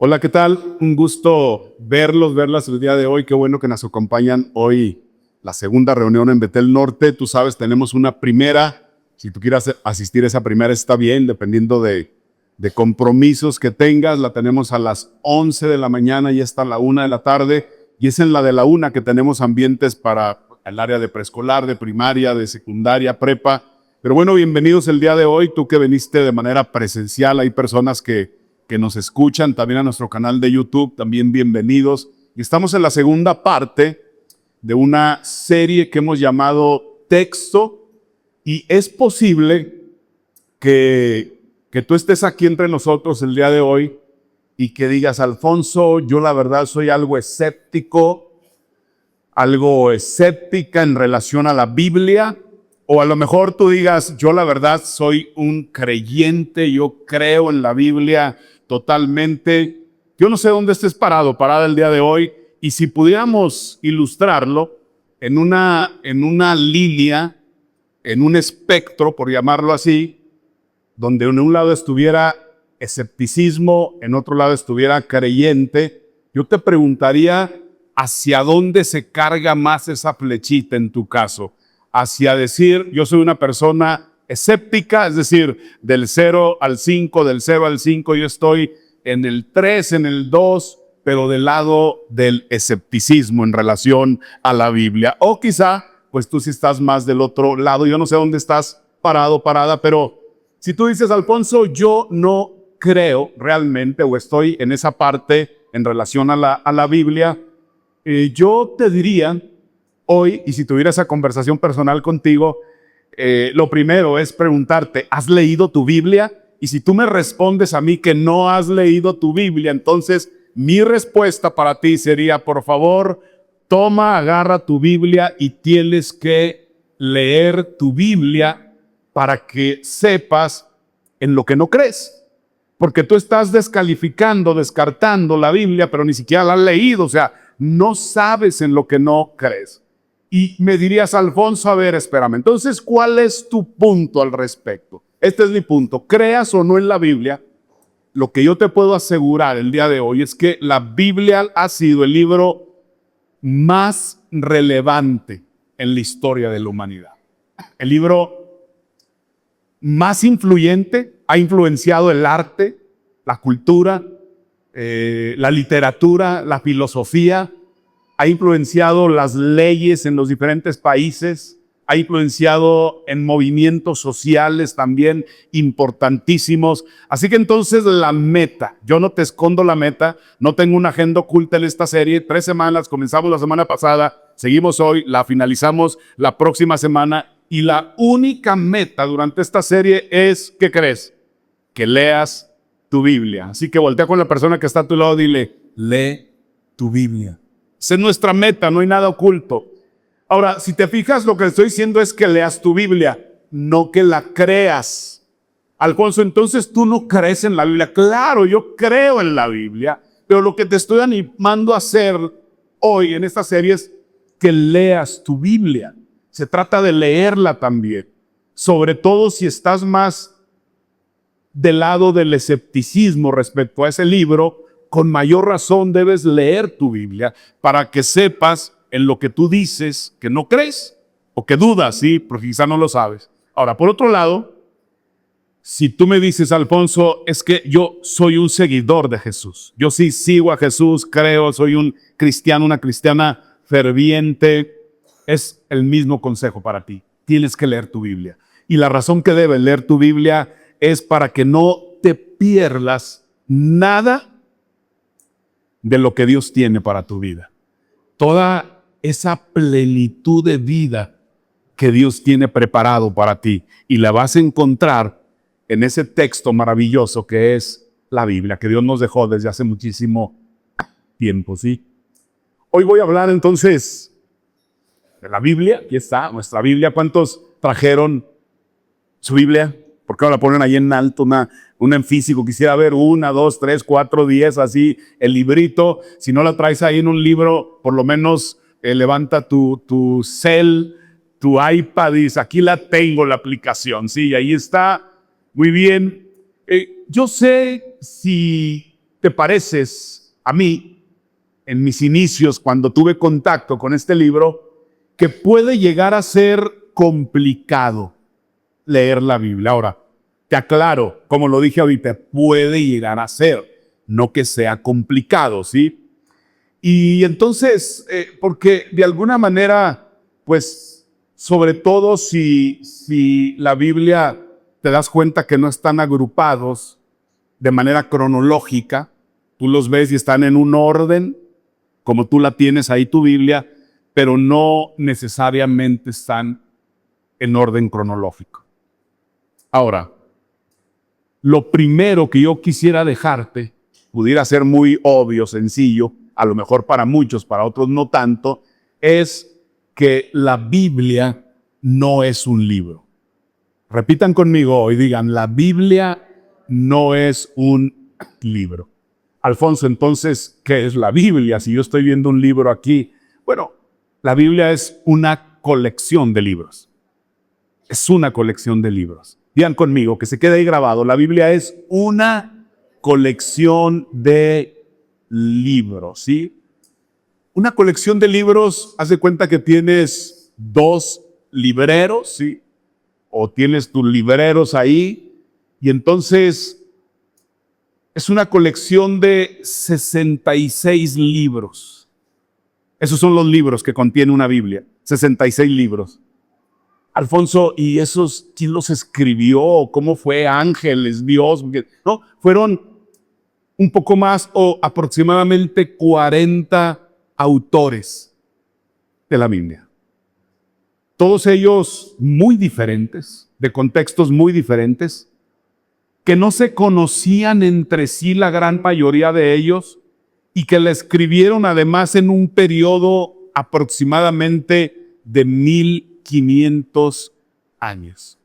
Hola, ¿qué tal? Un gusto verlas el día de hoy. Qué bueno que nos acompañan hoy la segunda reunión en Betel Norte. Tú sabes, tenemos una primera. Si tú quieres asistir a esa primera está bien, dependiendo de compromisos que tengas. La tenemos a las 11 de la mañana y hasta la 1 de la tarde. Y es en la de la 1 que tenemos ambientes para el área de preescolar, de primaria, de secundaria, prepa. Pero bueno, bienvenidos el día de hoy. Tú que viniste de manera presencial, hay personas que nos escuchan también a nuestro canal de YouTube, también bienvenidos. Y estamos en la segunda parte de una serie que hemos llamado Texto, y es posible que tú estés aquí entre nosotros el día de hoy y que digas: Alfonso, yo la verdad soy algo escéptica en relación a la Biblia. O a lo mejor tú digas: yo la verdad soy un creyente, yo creo en la Biblia totalmente. Yo no sé dónde estés parada el día de hoy, y si pudiéramos ilustrarlo en una línea, en un espectro, por llamarlo así, donde en un lado estuviera escepticismo, en otro lado estuviera creyente, yo te preguntaría: ¿hacia dónde se carga más esa flechita en tu caso? Hacia decir: yo soy una persona escéptica, es decir, del 0 al 5, del 0 al 5 yo estoy en el 3, en el 2, pero del lado del escepticismo en relación a la Biblia. O quizá, pues tú sí estás más del otro lado. Yo no sé dónde estás parada, pero si tú dices: Alfonso, yo no creo realmente, o estoy en esa parte en relación a la Biblia, yo te diría hoy, y si tuviera esa conversación personal contigo, lo primero es preguntarte: ¿has leído tu Biblia? Y si tú me respondes a mí que no has leído tu Biblia, entonces mi respuesta para ti sería: por favor, agarra tu Biblia y tienes que leer tu Biblia para que sepas en lo que no crees. Porque tú estás descalificando, descartando la Biblia, pero ni siquiera la has leído, o sea, no sabes en lo que no crees. Y me dirías: Alfonso, a ver, espérame, entonces, ¿cuál es tu punto al respecto? Este es mi punto. Creas o no en la Biblia, lo que yo te puedo asegurar el día de hoy es que la Biblia ha sido el libro más relevante en la historia de la humanidad. El libro más influyente, ha influenciado el arte, la cultura, la literatura, la filosofía, ha influenciado las leyes en los diferentes países, ha influenciado en movimientos sociales también importantísimos. Así que entonces la meta, yo no te escondo la meta, no tengo una agenda oculta en esta serie. 3 semanas, comenzamos la semana pasada, seguimos hoy, la finalizamos la próxima semana, y la única meta durante esta serie es, ¿qué crees? Que leas tu Biblia. Así que voltea con la persona que está a tu lado y dile: lee tu Biblia. Esa es nuestra meta, no hay nada oculto. Ahora, si te fijas, lo que estoy diciendo es que leas tu Biblia, no que la creas. Alfonso, entonces tú no crees en la Biblia. Claro, yo creo en la Biblia, pero lo que te estoy animando a hacer hoy en esta serie es que leas tu Biblia. Se trata de leerla también, sobre todo si estás más del lado del escepticismo respecto a ese libro. Con mayor razón debes leer tu Biblia para que sepas en lo que tú dices que no crees o que dudas, ¿sí? Porque quizá no lo sabes. Ahora, por otro lado, si tú me dices: Alfonso, es que yo soy un seguidor de Jesús, yo sí sigo a Jesús, creo, soy un cristiano, una cristiana ferviente, es el mismo consejo para ti. Tienes que leer tu Biblia. Y la razón que debes leer tu Biblia es para que no te pierdas nada de lo que Dios tiene para tu vida. Toda esa plenitud de vida que Dios tiene preparado para ti, y la vas a encontrar en ese texto maravilloso que es la Biblia, que Dios nos dejó desde hace muchísimo tiempo, ¿sí? Hoy voy a hablar entonces de la Biblia. Aquí está nuestra Biblia. ¿Cuántos trajeron su Biblia? ¿Por qué no la ponen ahí en alto, una en físico? Quisiera ver 1, 2, 3, 4, 10, así, el librito. Si no la traes ahí en un libro, por lo menos levanta tu cel, tu iPad, y dice: aquí la tengo, la aplicación. Sí, ahí está. Muy bien. Yo sé si te pareces a mí, en mis inicios, cuando tuve contacto con este libro, que puede llegar a ser complicado leer la Biblia. Ahora, te aclaro, como lo dije ahorita, puede llegar a ser, no que sea complicado, ¿sí? Y entonces, porque de alguna manera, pues, sobre todo si la Biblia te das cuenta que no están agrupados de manera cronológica, tú los ves y están en un orden, como tú la tienes ahí tu Biblia, pero no necesariamente están en orden cronológico. Ahora, lo primero que yo quisiera dejarte, pudiera ser muy obvio, sencillo, a lo mejor para muchos, para otros no tanto, es que la Biblia no es un libro. Repitan conmigo hoy, digan, la Biblia no es un libro. Alfonso, entonces, ¿qué es la Biblia? Si yo estoy viendo un libro aquí, bueno, la Biblia es una colección de libros. Es una colección de libros. Digan conmigo, que se quede ahí grabado, la Biblia es una colección de libros, ¿sí? Una colección de libros, haz de cuenta que tienes dos libreros, ¿sí? O tienes tus libreros ahí, y entonces es una colección de 66 libros. Esos son los libros que contiene una Biblia, 66 libros. Alfonso, ¿y esos quién los escribió? ¿Cómo fue? ¿Ángeles? ¿Dios? No, fueron un poco más o aproximadamente 40 autores de la Biblia. Todos ellos muy diferentes, de contextos muy diferentes, que no se conocían entre sí la gran mayoría de ellos y que la escribieron además en un periodo aproximadamente de 1500 años.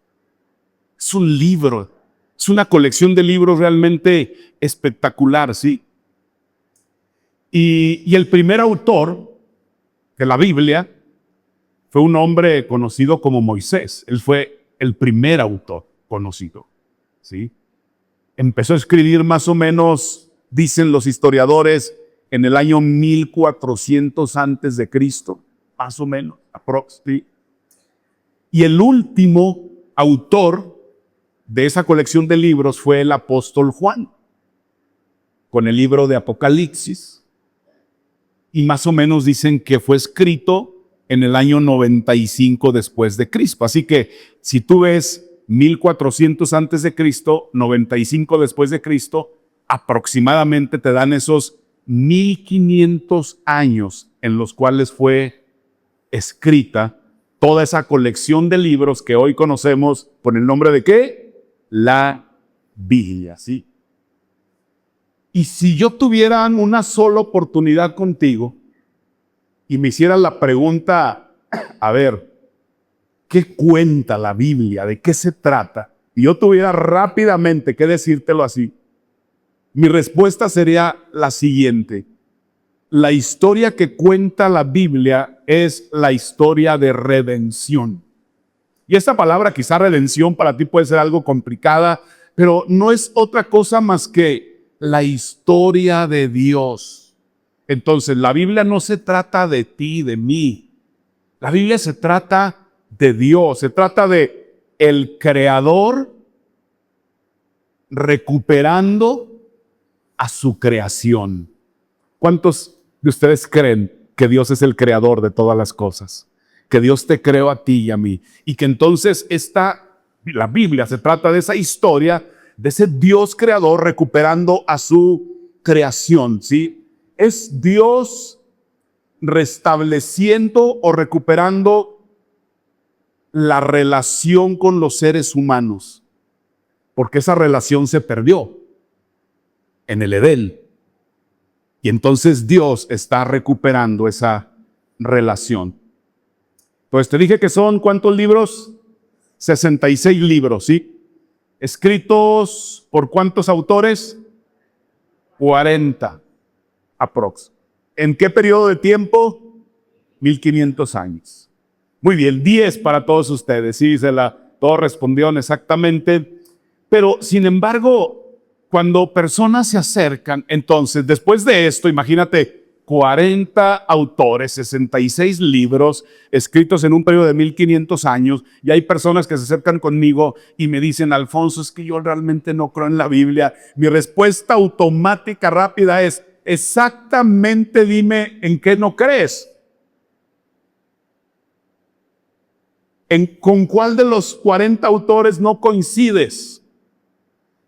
Es un libro, es una colección de libros realmente espectacular, ¿sí? Y el primer autor de la Biblia fue un hombre conocido como Moisés. Él fue el primer autor conocido, ¿sí? Empezó a escribir más o menos, dicen los historiadores, en el año 1400 antes de Cristo, más o menos, aproximadamente. Y el último autor de esa colección de libros fue el apóstol Juan, con el libro de Apocalipsis. Y más o menos dicen que fue escrito en el año 95 después de Cristo. Así que si tú ves 1400 antes de Cristo, 95 después de Cristo, aproximadamente te dan esos 1500 años en los cuales fue escrita toda esa colección de libros que hoy conocemos por el nombre de ¿qué? La Biblia, ¿sí? Y si yo tuviera una sola oportunidad contigo y me hicieras la pregunta, a ver, ¿qué cuenta la Biblia? ¿De qué se trata? Y yo tuviera rápidamente que decírtelo así, mi respuesta sería la siguiente. La historia que cuenta la Biblia es la historia de redención. Y esta palabra, quizá redención, para ti puede ser algo complicada, pero no es otra cosa más que la historia de Dios. Entonces, la Biblia no se trata de ti, de mí. La Biblia se trata de Dios, se trata de el Creador recuperando a su creación. ¿Cuántos de ustedes creen que Dios es el creador de todas las cosas? Que Dios te creó a ti y a mí. Y que entonces la Biblia se trata de esa historia, de ese Dios creador recuperando a su creación, ¿sí? Es Dios restableciendo o recuperando la relación con los seres humanos. Porque esa relación se perdió en el Edén. Y entonces Dios está recuperando esa relación. Entonces te dije que son ¿cuántos libros? 66 libros, ¿sí? Escritos por ¿cuántos autores? 40 aprox. ¿En qué periodo de tiempo? 1500 años. Muy bien, 10 para todos ustedes, sí, todos respondieron exactamente. Pero sin embargo, cuando personas se acercan, entonces, después de esto, imagínate, 40 autores, 66 libros escritos en un periodo de 1500 años, y hay personas que se acercan conmigo y me dicen: Alfonso, es que yo realmente no creo en la Biblia. Mi respuesta automática rápida es: exactamente dime en qué no crees. ¿Con cuál de los 40 autores no coincides?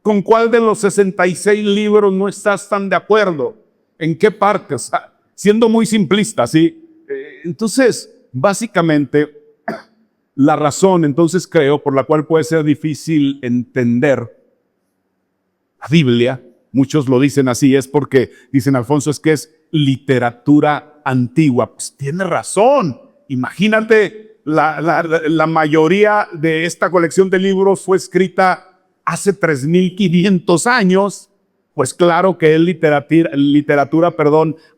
¿Con cuál de los 66 libros no estás tan de acuerdo? ¿En qué parte? O sea, siendo muy simplista, ¿sí? Entonces, básicamente, la razón, entonces creo, por la cual puede ser difícil entender la Biblia, muchos lo dicen así, es porque dicen: Alfonso, es que es literatura antigua. Pues tiene razón. Imagínate, la mayoría de esta colección de libros fue escrita hace 3500 años. Pues claro que es literatura,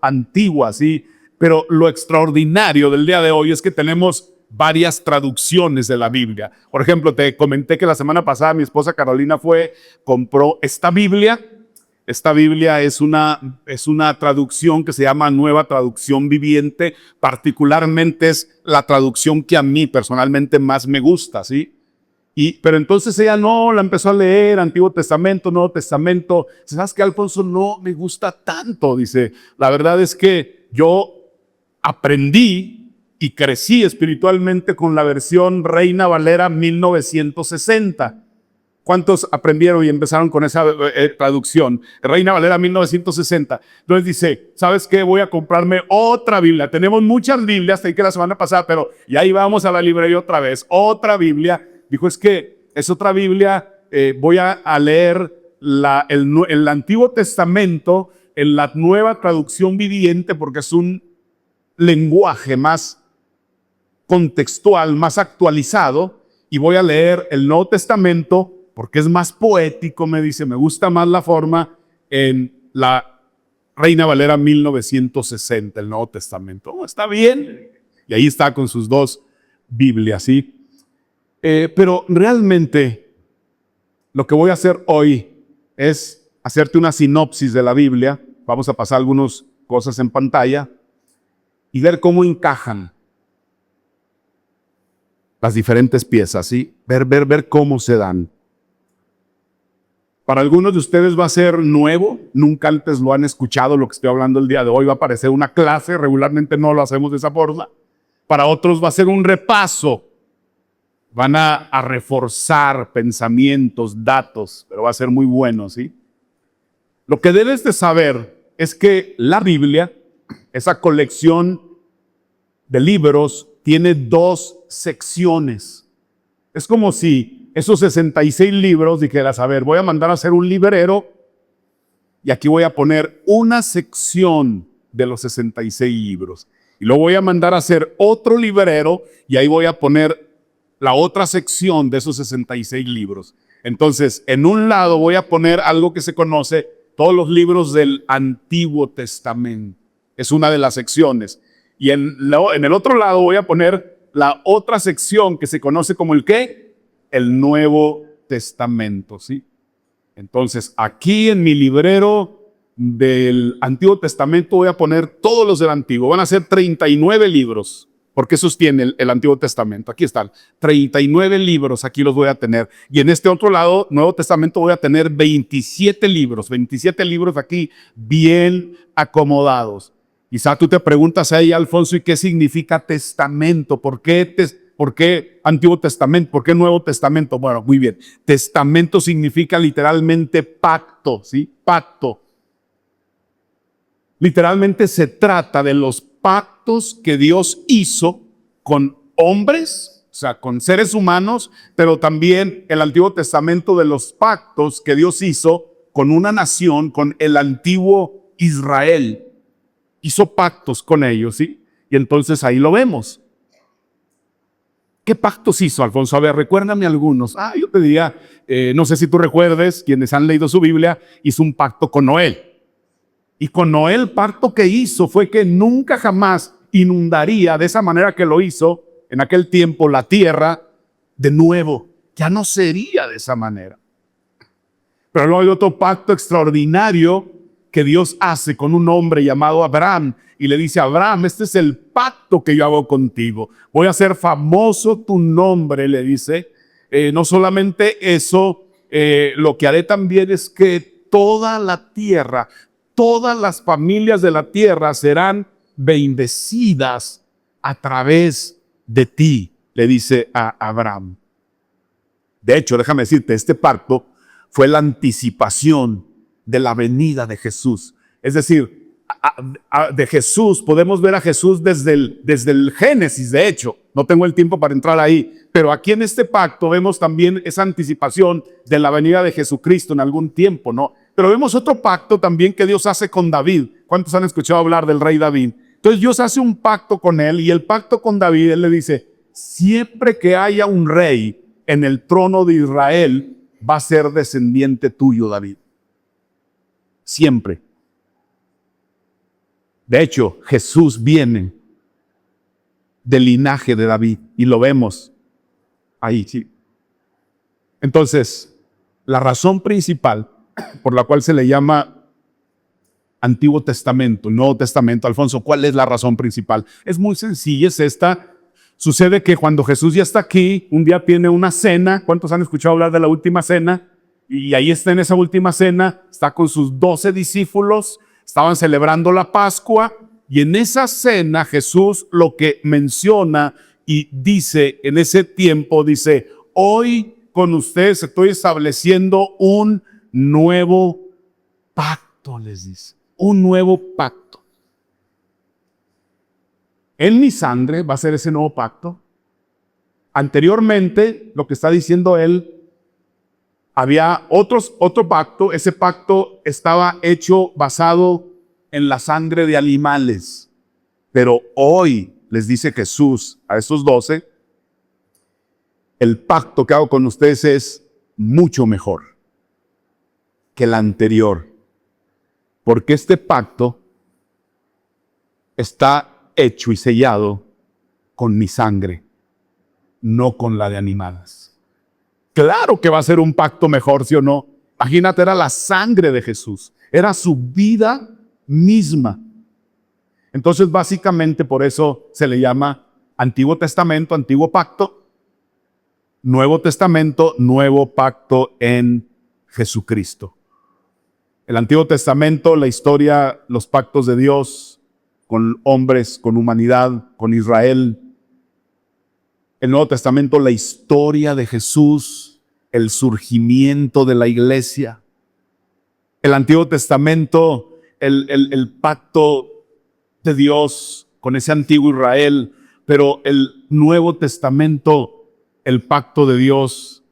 antigua, ¿sí? Pero lo extraordinario del día de hoy es que tenemos varias traducciones de la Biblia. Por ejemplo, te comenté que la semana pasada mi esposa Carolina compró esta Biblia. Esta Biblia es una traducción que se llama Nueva Traducción Viviente. Particularmente es la traducción que a mí personalmente más me gusta, ¿sí? Pero entonces ella no la empezó a leer, Antiguo Testamento, Nuevo Testamento. ¿Sabes qué, Alfonso? No me gusta tanto, dice. La verdad es que yo aprendí y crecí espiritualmente con la versión Reina Valera 1960. ¿Cuántos aprendieron y empezaron con esa traducción? Reina Valera 1960. Entonces dice: ¿sabes qué? Voy a comprarme otra Biblia. Tenemos muchas Biblias, te dije la semana pasada, pero ya íbamos a la librería otra vez. Otra Biblia. Dijo: es que es otra Biblia, voy a leer el Antiguo Testamento en la Nueva Traducción Viviente, porque es un lenguaje más contextual, más actualizado, y voy a leer el Nuevo Testamento porque es más poético, me dice, me gusta más la forma, en la Reina Valera 1960, el Nuevo Testamento. Oh, está bien. Y ahí está con sus dos Biblias, ¿sí? Pero realmente lo que voy a hacer hoy es hacerte una sinopsis de la Biblia. Vamos a pasar algunas cosas en pantalla y ver cómo encajan las diferentes piezas, ¿sí? Ver cómo se dan. Para algunos de ustedes va a ser nuevo, nunca antes lo han escuchado lo que estoy hablando el día de hoy, va a parecer una clase, regularmente no lo hacemos de esa forma. Para otros va a ser un repaso. Van a reforzar pensamientos, datos, pero va a ser muy bueno, ¿sí? Lo que debes de saber es que la Biblia, esa colección de libros, tiene dos secciones. Es como si esos 66 libros dijeras: a ver, voy a mandar a hacer un librero y aquí voy a poner una sección de los 66 libros. Y luego voy a mandar a hacer otro librero y ahí voy a poner la otra sección de esos 66 libros. Entonces, en un lado voy a poner algo que se conoce, todos los libros del Antiguo Testamento. Es una de las secciones. Y en el otro lado voy a poner la otra sección que se conoce como el ¿qué? El Nuevo Testamento, ¿sí? Entonces, aquí en mi librero del Antiguo Testamento voy a poner todos los del Antiguo. Van a ser 39 libros. Porque esos tiene el Antiguo Testamento. Aquí están, 39 libros, aquí los voy a tener. Y en este otro lado, Nuevo Testamento, voy a tener 27 libros aquí bien acomodados. Quizá tú te preguntas ahí, Alfonso, ¿y qué significa testamento? ¿Por qué Antiguo Testamento? ¿Por qué Nuevo Testamento? Bueno, muy bien. Testamento significa literalmente pacto, ¿sí? Pacto. Literalmente se trata de los pactos que Dios hizo con hombres, o sea, con seres humanos, pero también el Antiguo Testamento de los pactos que Dios hizo con una nación, con el antiguo Israel. Hizo pactos con ellos, ¿sí? Y entonces ahí lo vemos. ¿Qué pactos hizo, Alfonso? A ver, recuérdame algunos. Yo te diría, no sé si tú recuerdes, quienes han leído su Biblia, hizo un pacto con Noé. Y con Noé el pacto que hizo fue que nunca jamás inundaría de esa manera que lo hizo en aquel tiempo la tierra de nuevo. Ya no sería de esa manera. Pero luego hay otro pacto extraordinario que Dios hace con un hombre llamado Abraham y le dice: Abraham, este es el pacto que yo hago contigo. Voy a hacer famoso tu nombre, le dice. No solamente eso, lo que haré también es que toda la tierra, todas las familias de la tierra serán bendecidas a través de ti, le dice a Abraham. De hecho, déjame decirte, este pacto fue la anticipación de la venida de Jesús. Es decir, de Jesús, podemos ver a Jesús desde el Génesis, de hecho. No tengo el tiempo para entrar ahí, pero aquí en este pacto vemos también esa anticipación de la venida de Jesucristo en algún tiempo, ¿no? Pero vemos otro pacto también que Dios hace con David. ¿Cuántos han escuchado hablar del rey David? Entonces Dios hace un pacto con él, y el pacto con David, él le dice: siempre que haya un rey en el trono de Israel, va a ser descendiente tuyo, David. Siempre. De hecho, Jesús viene del linaje de David y lo vemos ahí, sí. Entonces, la razón principal por la cual se le llama Antiguo Testamento, Nuevo Testamento, Alfonso, ¿cuál es la razón principal? Es muy sencilla, es esta. Sucede que cuando Jesús ya está aquí, un día tiene una cena. ¿Cuántos han escuchado hablar de la última cena? Y ahí está, en esa última cena, está con sus 12 discípulos, estaban celebrando la Pascua, y en esa cena Jesús lo que menciona y dice en ese tiempo, dice: hoy con ustedes estoy estableciendo un nuevo pacto, les dice, un nuevo pacto. En mi sangre va a ser ese nuevo pacto. Anteriormente, lo que está diciendo él, había otro pacto. Ese pacto estaba hecho basado en la sangre de animales. Pero hoy, les dice Jesús a estos 12, el pacto que hago con ustedes es mucho mejor que el anterior. Porque este pacto está hecho y sellado con mi sangre, no con la de animales. Claro que va a ser un pacto mejor, ¿sí o no? Imagínate, era la sangre de Jesús, era su vida misma. Entonces, básicamente por eso se le llama Antiguo Testamento, Antiguo Pacto, Nuevo Testamento, Nuevo Pacto en Jesucristo. El Antiguo Testamento, la historia, los pactos de Dios con hombres, con humanidad, con Israel. El Nuevo Testamento, la historia de Jesús, el surgimiento de la iglesia. El Antiguo Testamento, el pacto de Dios con ese antiguo Israel, pero el Nuevo Testamento, el pacto de Dios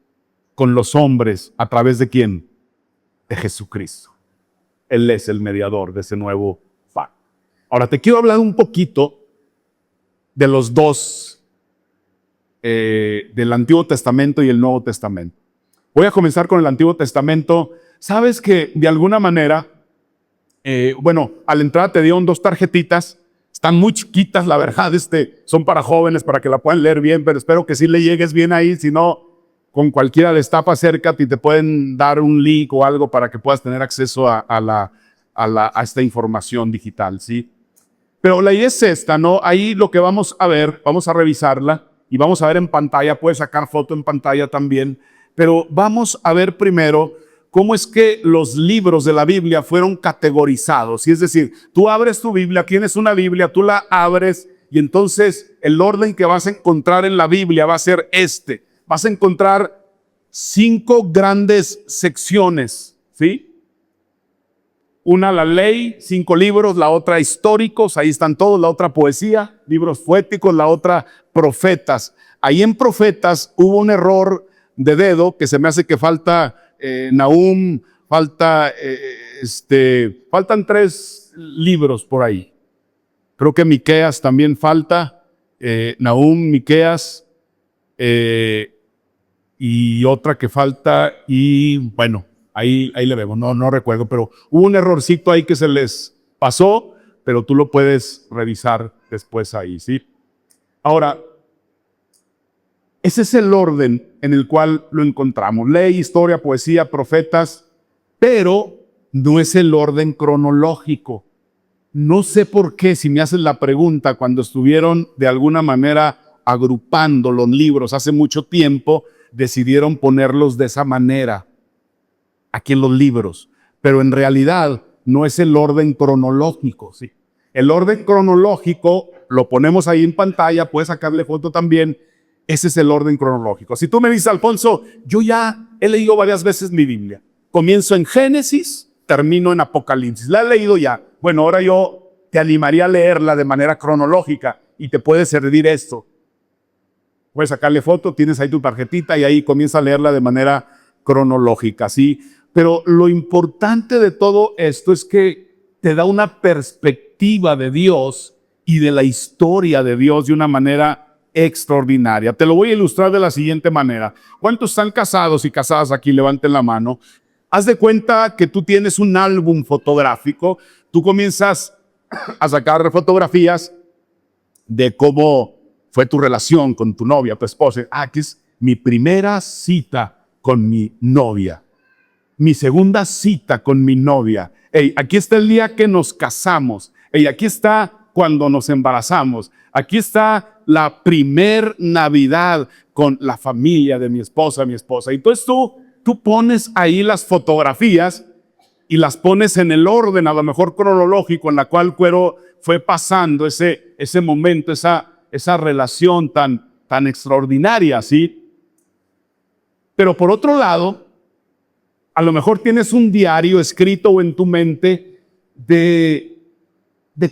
con los hombres, ¿a través de quién? De Jesucristo. Él es el mediador de ese nuevo pacto. Ahora te quiero hablar un poquito de los dos, del Antiguo Testamento y el Nuevo Testamento. Voy a comenzar con el Antiguo Testamento. Sabes que de alguna manera, a la entrada te dieron 2 tarjetitas, están muy chiquitas, la verdad, son para jóvenes, para que la puedan leer bien, pero espero que sí le llegues bien ahí. Si no, con cualquiera de estafa, acércate y te pueden dar un link o algo para que puedas tener acceso a esta información digital, ¿sí? Pero la idea es esta, ¿no? Ahí lo que vamos a ver, vamos a revisarla y vamos a ver en pantalla, puedes sacar foto en pantalla también, pero vamos a ver primero cómo es que los libros de la Biblia fueron categorizados. Y es decir, tú abres tu Biblia, tienes una Biblia, tú la abres y entonces el orden que vas a encontrar en la Biblia va a ser este. Vas a encontrar 5 grandes secciones, ¿sí? Una, la ley, 5 libros, la otra históricos, ahí están todos, la otra poesía, libros poéticos, la otra profetas. Ahí en profetas hubo un error de dedo que se me hace que falta Nahum, faltan 3 libros por ahí. Creo que Miqueas también falta, Nahum, Miqueas, y otra que falta, y bueno, ahí le vemos, no recuerdo, pero hubo un errorcito ahí que se les pasó, pero tú lo puedes revisar después ahí, ¿sí? Ahora, ese es el orden en el cual lo encontramos. Ley, historia, poesía, profetas. pero no es el orden cronológico. No sé por qué, si me haces la pregunta, cuando estuvieron de alguna manera agrupando los libros hace mucho tiempo, decidieron ponerlos de esa manera aquí en los libros, pero en realidad no es el orden cronológico, ¿sí? El orden cronológico lo ponemos ahí en pantalla, puedes sacarle foto también. Ese es el orden cronológico. Si tú me dices, Alfonso, yo ya he leído varias veces mi Biblia. Comienzo en Génesis, termino en Apocalipsis. La he leído ya. Bueno, ahora yo te animaría a leerla de manera cronológica y te puede servir esto. Puedes sacarle foto, tienes ahí tu tarjetita y ahí comienza a leerla de manera cronológica, ¿sí? Pero lo importante de todo esto es que te da una perspectiva de Dios y de la historia de Dios de una manera extraordinaria. Te lo voy a ilustrar de la siguiente manera. ¿Cuántos están casados y casadas aquí? Levanten la mano. Haz de cuenta que tú tienes un álbum fotográfico. Tú comienzas a sacar fotografías de cómo fue tu relación con tu novia, tu esposa. Aquí es mi primera cita con mi novia. Mi segunda cita con mi novia. Hey, aquí está el día que nos casamos. Hey, aquí está cuando nos embarazamos. Aquí está la primer Navidad con la familia de mi esposa. Y entonces tú pones ahí las fotografías y las pones en el orden, a lo mejor cronológico, en la cual fue pasando ese momento, esa relación tan extraordinaria, ¿sí? Pero por otro lado, a lo mejor tienes un diario escrito o en tu mente de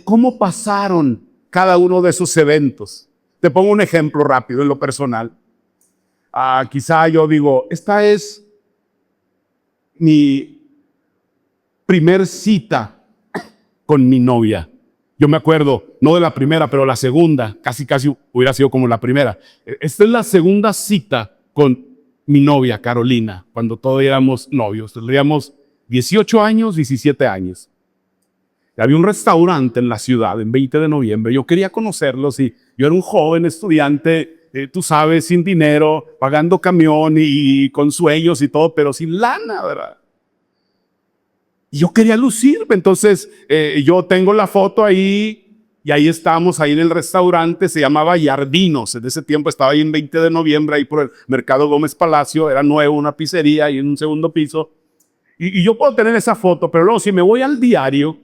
cómo pasaron cada uno de esos eventos. Te pongo un ejemplo rápido en lo personal. Quizá yo digo, esta es mi primer cita con mi novia. Yo me acuerdo, no de la primera, pero la segunda, casi hubiera sido como la primera. Esta es la segunda cita con mi novia, Carolina, cuando todavía éramos novios. Tendríamos 18 años, 17 años. Había un restaurante en la ciudad, en 20 de noviembre. Yo quería conocerlos y yo era un joven estudiante, tú sabes, sin dinero, pagando camión y con sueños y todo, pero sin lana, ¿verdad? Y yo quería lucirme. Entonces, yo tengo la foto ahí y ahí estábamos, ahí en el restaurante, se llamaba Yardinos. En ese tiempo estaba ahí en 20 de noviembre, ahí por el Mercado Gómez Palacio. Era nuevo, una pizzería ahí en un segundo piso. Y yo puedo tener esa foto, pero luego si me voy al diario,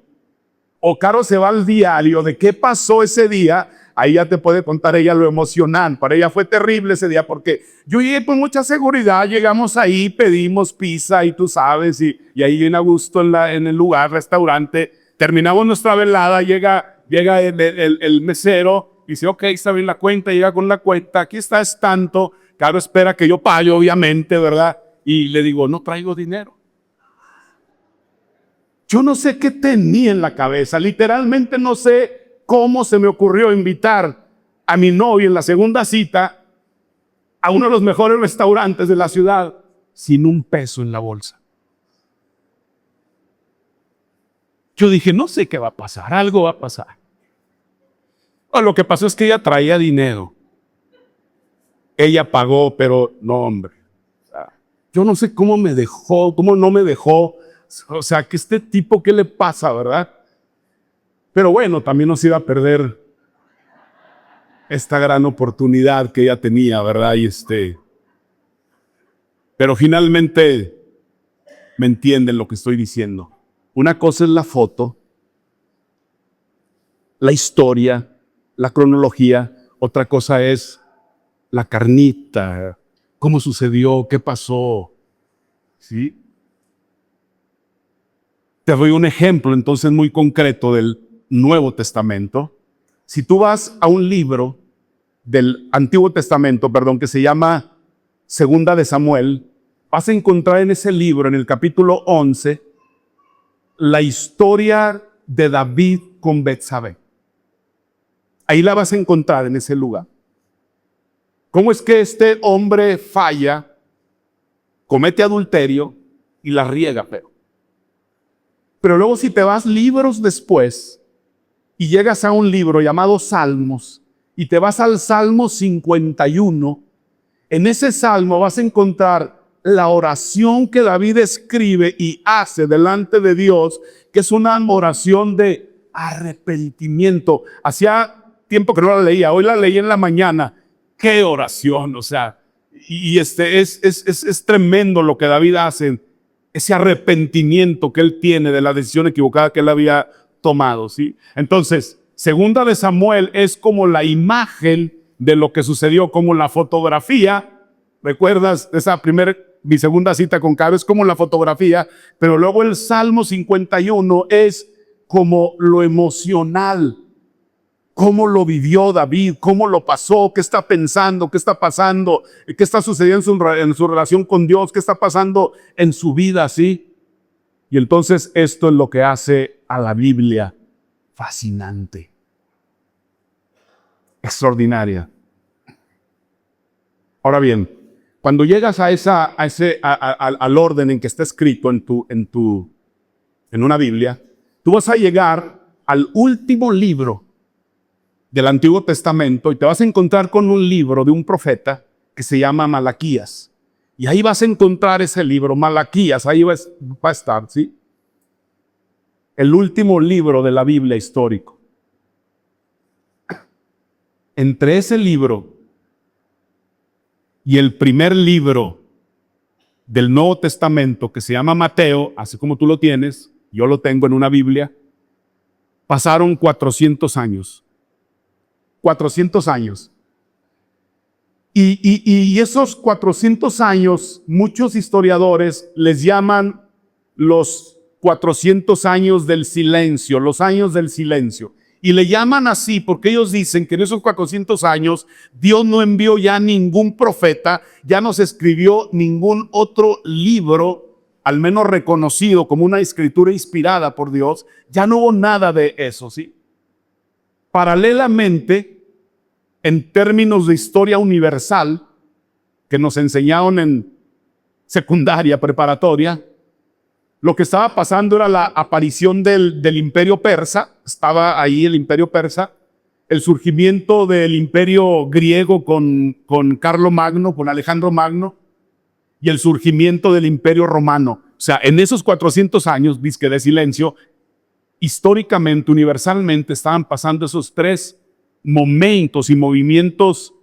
o Caro se va al diario de qué pasó ese día, ahí ya te puede contar ella lo emocionante. Para ella fue terrible ese día porque yo llegué con mucha seguridad, llegamos ahí, pedimos pizza y tú sabes, y ahí bien a gusto en el lugar, restaurante, terminamos nuestra velada, llega el mesero y dice, ok, está bien la cuenta, llega con la cuenta, aquí está, es tanto. Caro espera que yo pague, obviamente, ¿verdad? Y le digo, no traigo dinero. Yo no sé qué tenía en la cabeza, literalmente no sé cómo se me ocurrió invitar a mi novia en la segunda cita a uno de los mejores restaurantes de la ciudad sin un peso en la bolsa. Yo dije, no sé qué va a pasar, algo va a pasar. Lo que pasó es que ella traía dinero. Ella pagó, pero no, hombre. Yo no sé cómo me dejó, cómo no me dejó. O sea, que este tipo, ¿qué le pasa, verdad? Pero bueno, también nos iba a perder esta gran oportunidad que ella tenía, ¿verdad? Pero finalmente me entienden lo que estoy diciendo. Una cosa es la foto, la historia, la cronología. Otra cosa es la carnita, cómo sucedió, qué pasó, ¿sí? Te doy un ejemplo entonces muy concreto del Nuevo Testamento. Si tú vas a un libro del Antiguo Testamento, que se llama Segunda de Samuel, vas a encontrar en ese libro, en el capítulo 11, la historia de David con Betsabé. Ahí la vas a encontrar en ese lugar. ¿Cómo es que este hombre falla, comete adulterio y la riega, Pero luego si te vas libros después y llegas a un libro llamado Salmos y te vas al Salmo 51, en ese salmo vas a encontrar la oración que David escribe y hace delante de Dios, que es una oración de arrepentimiento. Hacía tiempo que no la leía, hoy la leí en la mañana. ¡Qué oración! O sea, es tremendo lo que David hace, ese arrepentimiento que él tiene de la decisión equivocada que él había tomado, ¿sí? Entonces, segunda de Samuel es como la imagen de lo que sucedió, como la fotografía. ¿Recuerdas mi segunda cita con Caro? Es como la fotografía, pero luego el Salmo 51 es como lo emocional. ¿Cómo lo vivió David? ¿Cómo lo pasó? ¿Qué está pensando? ¿Qué está pasando? ¿Qué está sucediendo en su relación con Dios? ¿Qué está pasando en su vida? ¿Sí? Y entonces esto es lo que hace a la Biblia fascinante, extraordinaria. Ahora bien, cuando llegas al orden en que está escrito en una Biblia, tú vas a llegar al último libro del Antiguo Testamento y te vas a encontrar con un libro de un profeta que se llama Malaquías. Y ahí vas a encontrar ese libro, Malaquías, ahí va a estar, ¿sí? El último libro de la Biblia histórico. Entre ese libro y el primer libro del Nuevo Testamento, que se llama Mateo, así como tú lo tienes, yo lo tengo en una Biblia, pasaron 400 años. 400 años. Y esos 400 años, muchos historiadores les llaman los 400 años del silencio, los años del silencio. Y le llaman así porque ellos dicen que en esos 400 años Dios no envió ya ningún profeta, ya no se escribió ningún otro libro, al menos reconocido como una escritura inspirada por Dios. Ya no hubo nada de eso, ¿sí? Paralelamente, en términos de historia universal, que nos enseñaron en secundaria, preparatoria, lo que estaba pasando era la aparición del imperio persa. Estaba ahí el imperio persa, el surgimiento del imperio griego con Carlomagno, con Alejandro Magno, y el surgimiento del imperio romano. O sea, en esos 400 años, disque de silencio, históricamente, universalmente, estaban pasando esos tres momentos y movimientos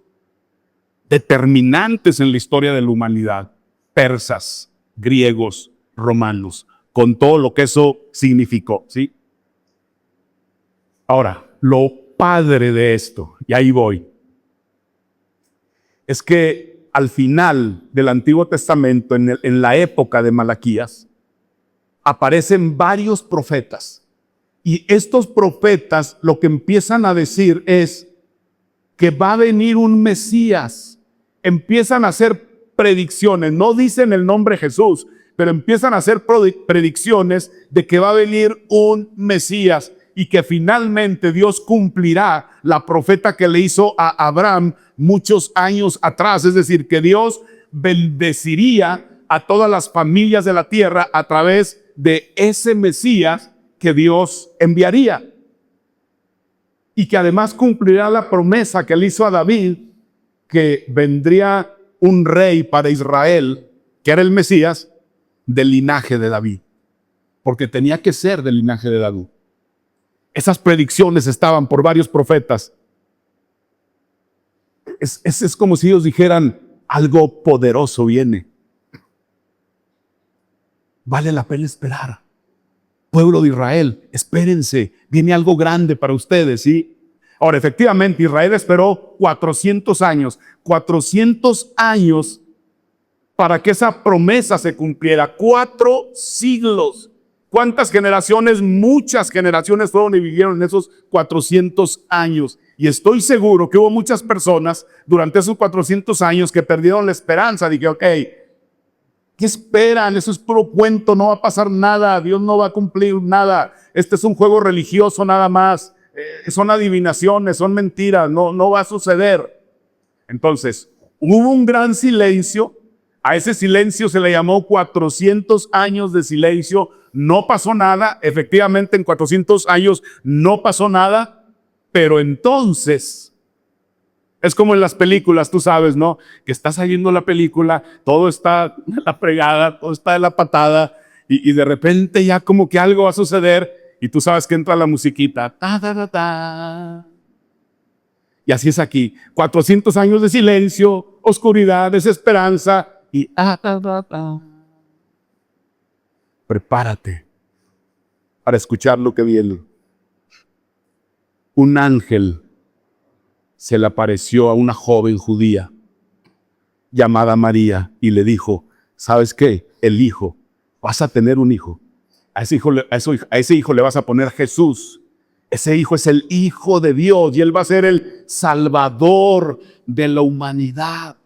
determinantes en la historia de la humanidad: persas, griegos, romanos, con todo lo que eso significó, ¿sí? Ahora, lo padre de esto, y ahí voy, es que al final del Antiguo Testamento, en la época de Malaquías, aparecen varios profetas. Y estos profetas lo que empiezan a decir es que va a venir un Mesías. Empiezan a hacer predicciones, no dicen el nombre Jesús, pero empiezan a hacer predicciones de que va a venir un Mesías y que finalmente Dios cumplirá la profeta que le hizo a Abraham muchos años atrás. Es decir, que Dios bendeciría a todas las familias de la tierra a través de ese Mesías que Dios enviaría, y que además cumplirá la promesa que le hizo a David, que vendría un rey para Israel, que era el Mesías, del linaje de David, porque tenía que ser del linaje de David. Esas predicciones estaban por varios profetas. Es como si ellos dijeran: algo poderoso viene. Vale la pena esperar. Pueblo de Israel, espérense, viene algo grande para ustedes, ¿sí? Ahora, efectivamente, Israel esperó 400 años, 400 años para que esa promesa se cumpliera. 4 siglos. ¿Cuántas generaciones? Muchas generaciones fueron y vivieron en esos 400 años. Y estoy seguro que hubo muchas personas durante esos 400 años que perdieron la esperanza. Dije, ok, ¿qué esperan? Eso es puro cuento, no va a pasar nada, Dios no va a cumplir nada. Este es un juego religioso nada más. Son adivinaciones, son mentiras, no va a suceder. Entonces, hubo un gran silencio. A ese silencio se le llamó 400 años de silencio. No pasó nada. Efectivamente, en 400 años no pasó nada. Pero entonces Es como en las películas, tú sabes, ¿no? Que estás viendo la película, todo está de la fregada, todo está de la patada, y de repente ya como que algo va a suceder, y tú sabes que entra la musiquita. Ta, ta, ta, ta. Y así es aquí. 400 años de silencio, oscuridad, desesperanza, y ta, ta, ta, ta. Prepárate para escuchar lo que viene. Un ángel se le apareció a una joven judía llamada María y le dijo, ¿sabes qué? El hijo, vas a tener un hijo. A ese hijo le vas a poner Jesús. Ese hijo es el Hijo de Dios y él va a ser el Salvador de la humanidad.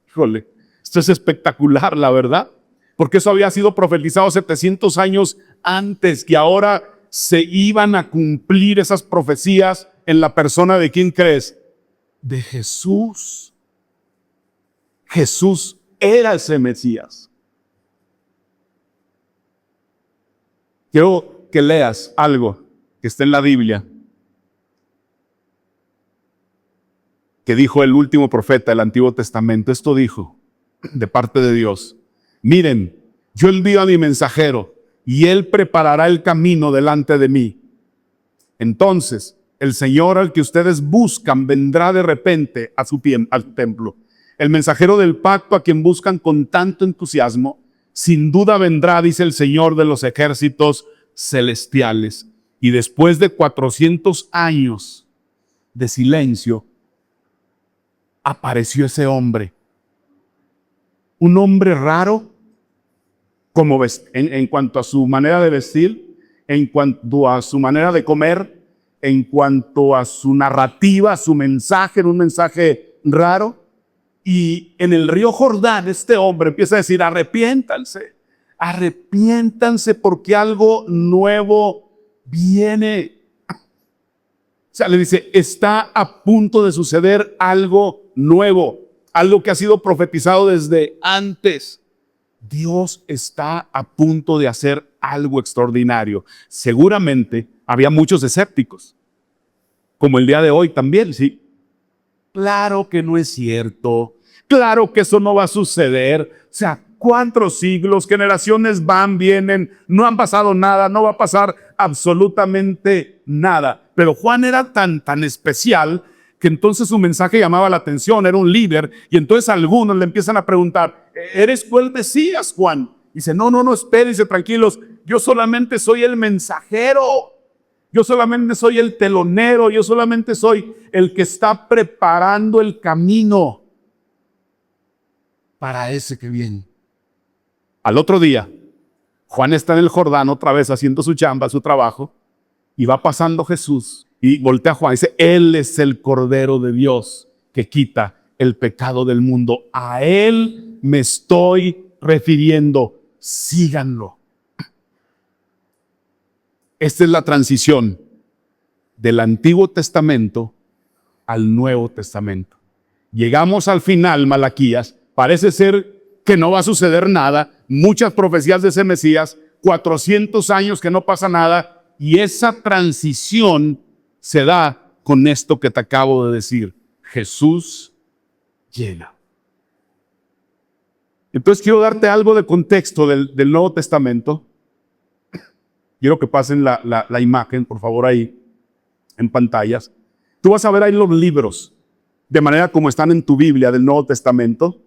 Híjole, esto es espectacular, la verdad, porque eso había sido profetizado 700 años antes, que ahora se iban a cumplir esas profecías en la persona de ¿quién crees? De Jesús. Jesús era ese Mesías. Quiero que leas algo que está en la Biblia, que dijo el último profeta del Antiguo Testamento. Esto dijo de parte de Dios: miren, yo envío a mi mensajero y él preparará el camino delante de mí. Entonces el Señor al que ustedes buscan vendrá de repente al templo. El mensajero del pacto a quien buscan con tanto entusiasmo, sin duda vendrá, dice el Señor de los ejércitos celestiales. Y después de 400 años de silencio, apareció ese hombre. Un hombre raro, como en cuanto a su manera de vestir, en cuanto a su manera de comer, en cuanto a su narrativa, su mensaje, era un mensaje raro. Y en el río Jordán este hombre empieza a decir: arrepiéntanse, arrepiéntanse porque algo nuevo viene. O sea, le dice, está a punto de suceder algo nuevo, algo que ha sido profetizado desde antes. Dios está a punto de hacer algo extraordinario. Seguramente había muchos escépticos, como el día de hoy también, ¿sí? Claro que no es cierto, claro que eso no va a suceder. O sea, ¿cuántos siglos, generaciones van, vienen, no han pasado nada, no va a pasar absolutamente nada? Pero Juan era tan especial que entonces su mensaje llamaba la atención, era un líder, y entonces algunos le empiezan a preguntar: ¿eres tú el Mesías, Juan? Y dice, no, espérense, tranquilos, yo solamente soy el mensajero, yo solamente soy el telonero, yo solamente soy el que está preparando el camino para ese que viene. Al otro día, Juan está en el Jordán otra vez haciendo su chamba, su trabajo, y va pasando Jesús y voltea a Juan y dice: Él es el Cordero de Dios que quita el pecado del mundo. A Él me estoy refiriendo. Síganlo. Esta es la transición del Antiguo Testamento al Nuevo Testamento. Llegamos al final, Malaquías. Parece ser que no va a suceder nada. Muchas profecías de ese Mesías. 400 años que no pasa nada. Y esa transición se da con esto que te acabo de decir. Jesús llega. Entonces quiero darte algo de contexto del Nuevo Testamento. Quiero que pasen la imagen, por favor, ahí en pantallas. Tú vas a ver ahí los libros, de manera como están en tu Biblia del Nuevo Testamento.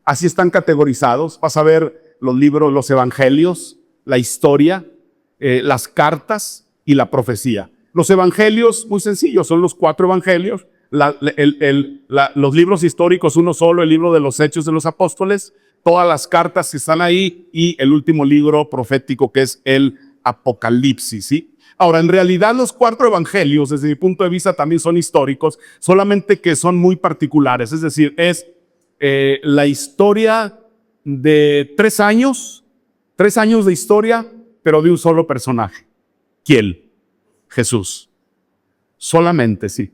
Así están categorizados. Vas a ver los libros, los evangelios, la historia, las cartas y la profecía. Los evangelios, muy sencillos, son los 4 evangelios. Los libros históricos, uno solo, el libro de los Hechos de los Apóstoles, todas las cartas que están ahí, y el último libro profético, que es el Apocalipsis, ¿sí? Ahora, en realidad los 4 evangelios, desde mi punto de vista, también son históricos, solamente que son muy particulares. Es decir, es la historia de 3 años de historia, pero de un solo personaje. ¿Quién? Jesús. Solamente, sí.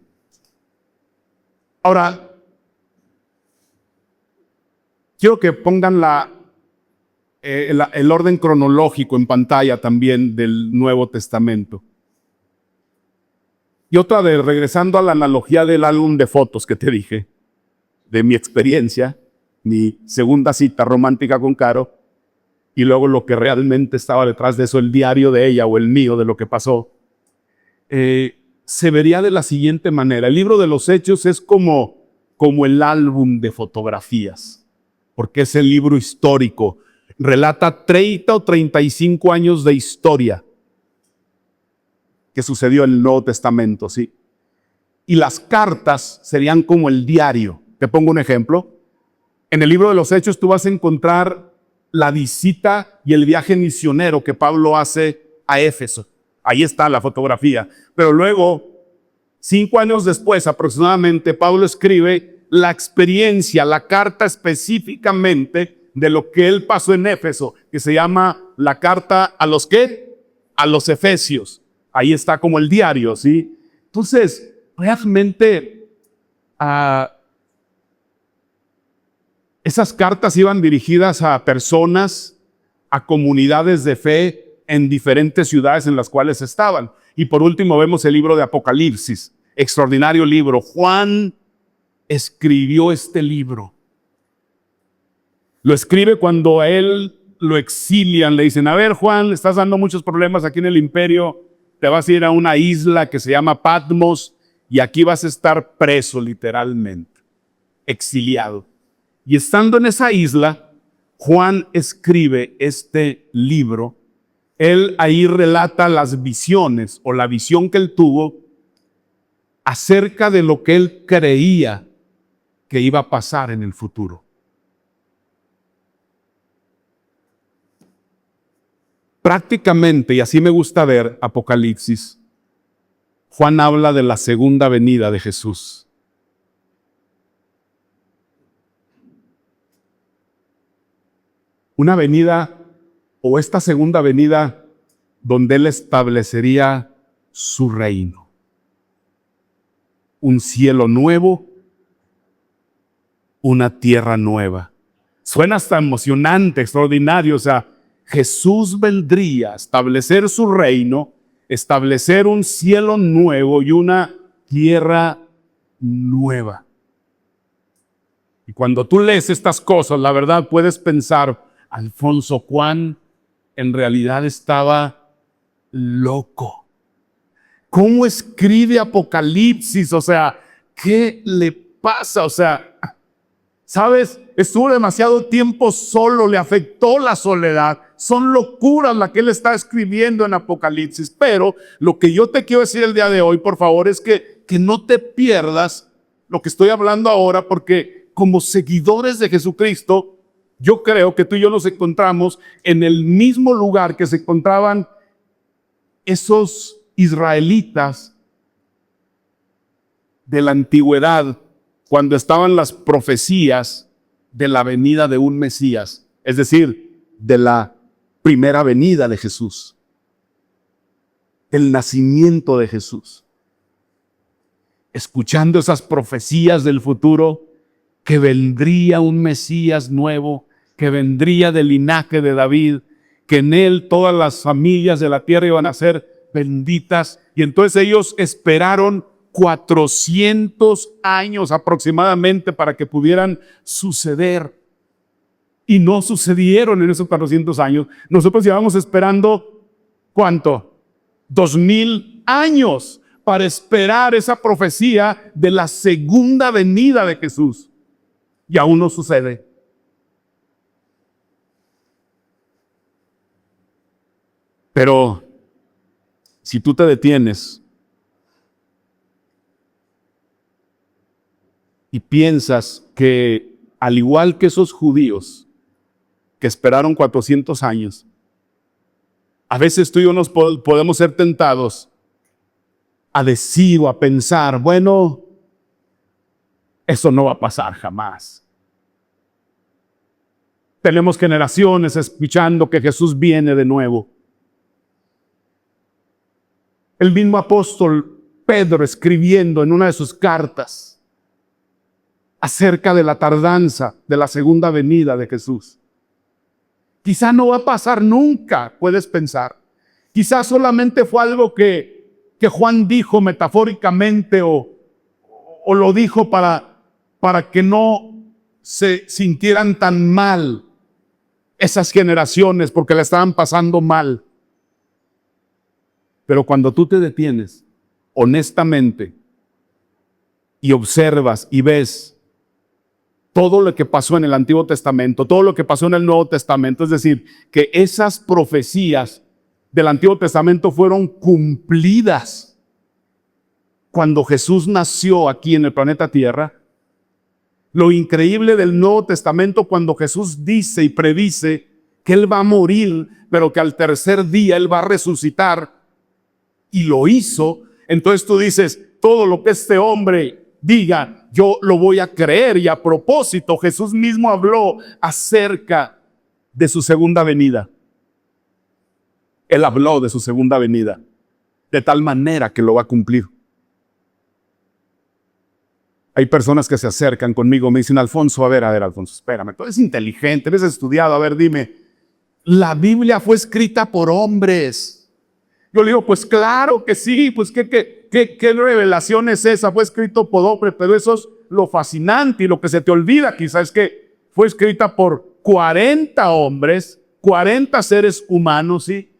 Ahora, quiero que pongan el orden cronológico en pantalla también del Nuevo Testamento. Y otra de, regresando a la analogía del álbum de fotos que te dije, de mi experiencia, mi segunda cita romántica con Caro, y luego lo que realmente estaba detrás de eso, el diario de ella o el mío de lo que pasó, se vería de la siguiente manera. El libro de los Hechos es como el álbum de fotografías, porque es el libro histórico. Relata 30 o 35 años de historia que sucedió en el Nuevo Testamento, ¿sí? Y las cartas serían como el diario. Te pongo un ejemplo. En el libro de los Hechos tú vas a encontrar la visita y el viaje misionero que Pablo hace a Éfeso. Ahí está la fotografía. Pero luego, 5 años después aproximadamente, Pablo escribe la experiencia, la carta específicamente de lo que él pasó en Éfeso, que se llama la carta a los ¿qué? A los Efesios. Ahí está como el diario, ¿sí? Entonces, realmente esas cartas iban dirigidas a personas, a comunidades de fe en diferentes ciudades en las cuales estaban. Y por último vemos el libro de Apocalipsis, extraordinario libro. Juan escribió este libro. Lo escribe cuando a él lo exilian, le dicen, a ver Juan, estás dando muchos problemas aquí en el imperio, te vas a ir a una isla que se llama Patmos y aquí vas a estar preso literalmente, exiliado. Y estando en esa isla, Juan escribe este libro. Él ahí relata las visiones o la visión que él tuvo acerca de lo que él creía que iba a pasar en el futuro. Prácticamente, y así me gusta ver Apocalipsis, Juan habla de la segunda venida de Jesús. Una venida, o esta segunda venida, donde él establecería su reino. Un cielo nuevo, una tierra nueva. Suena hasta emocionante, extraordinario, o sea, Jesús vendría a establecer su reino, establecer un cielo nuevo y una tierra nueva. Y cuando tú lees estas cosas, la verdad puedes pensar, Alfonso, Juan en realidad estaba loco. ¿Cómo escribe Apocalipsis? O sea, ¿qué le pasa? O sea, ¿sabes? Estuvo demasiado tiempo solo, le afectó la soledad. Son locuras las que él está escribiendo en Apocalipsis. Pero lo que yo te quiero decir el día de hoy, por favor, es que no te pierdas lo que estoy hablando ahora, porque como seguidores de Jesucristo, yo creo que tú y yo nos encontramos en el mismo lugar que se encontraban esos israelitas de la antigüedad, cuando estaban las profecías de la venida de un Mesías, es decir, de la primera venida de Jesús, el nacimiento de Jesús. Escuchando esas profecías del futuro, que vendría un Mesías nuevo, que vendría del linaje de David, que en él todas las familias de la tierra iban a ser benditas. Y entonces ellos esperaron 400 años aproximadamente para que pudieran suceder. Y no sucedieron en esos 400 años. Nosotros llevamos esperando, ¿cuánto? 2000 años para esperar esa profecía de la segunda venida de Jesús. Y aún no sucede. Pero si tú te detienes y piensas que al igual que esos judíos que esperaron 400 años, a veces tú y yo nos podemos ser tentados a decir o a pensar, bueno, eso no va a pasar jamás. Tenemos generaciones escuchando que Jesús viene de nuevo. El mismo apóstol Pedro escribiendo en una de sus cartas acerca de la tardanza de la segunda venida de Jesús. Quizá no va a pasar nunca, puedes pensar. Quizá solamente fue algo que que Juan dijo metafóricamente o lo dijo para que no se sintieran tan mal esas generaciones porque la estaban pasando mal. Pero cuando tú te detienes honestamente y observas y ves todo lo que pasó en el Antiguo Testamento, todo lo que pasó en el Nuevo Testamento, es decir, que esas profecías del Antiguo Testamento fueron cumplidas cuando Jesús nació aquí en el planeta Tierra. Lo increíble del Nuevo Testamento cuando Jesús dice y predice que Él va a morir, pero que al tercer día Él va a resucitar, y lo hizo. Entonces tú dices, todo lo que este hombre diga, yo lo voy a creer. Y a propósito, Jesús mismo habló acerca de su segunda venida. Él habló de su segunda venida, de tal manera que lo va a cumplir. Hay personas que se acercan conmigo, me dicen, Alfonso, a ver, Alfonso, espérame, tú eres inteligente, eres estudiado, a ver, dime, la Biblia fue escrita por hombres. Yo le digo, pues claro que sí, pues ¿qué revelación es esa? Fue escrito por hombres, pero eso es lo fascinante y lo que se te olvida quizás es que fue escrita por 40 hombres, 40 seres humanos, ¿sí?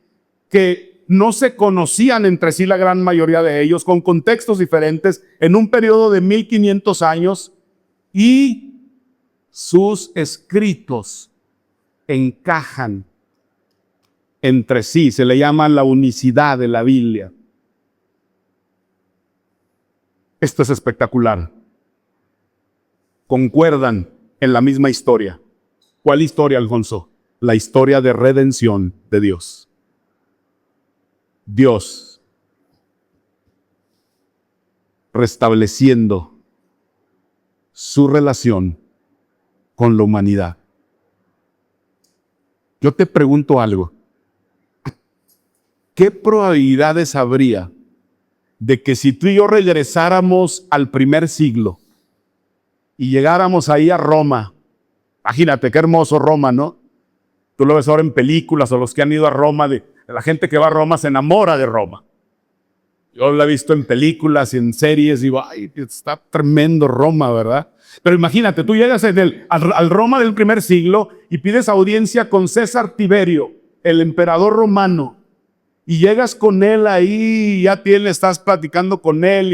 Que no se conocían entre sí la gran mayoría de ellos, con contextos diferentes, en un periodo de 1500 años, y sus escritos encajan entre sí. Se le llama la unicidad de la Biblia. Esto es espectacular. Concuerdan en la misma historia. ¿Cuál historia, Alfonso? La historia de redención de Dios. Dios restableciendo su relación con la humanidad. Yo te pregunto algo. ¿Qué probabilidades habría de que si tú y yo regresáramos al primer siglo y llegáramos ahí a Roma? Imagínate, qué hermoso Roma, ¿no? Tú lo ves ahora en películas, o los que han ido a Roma, la gente que va a Roma se enamora de Roma. Yo lo he visto en películas y en series, digo, ay, está tremendo Roma, ¿verdad? Pero imagínate, tú llegas al Roma del primer siglo y pides audiencia con César Tiberio, el emperador romano, y llegas con él ahí, ya estás platicando con él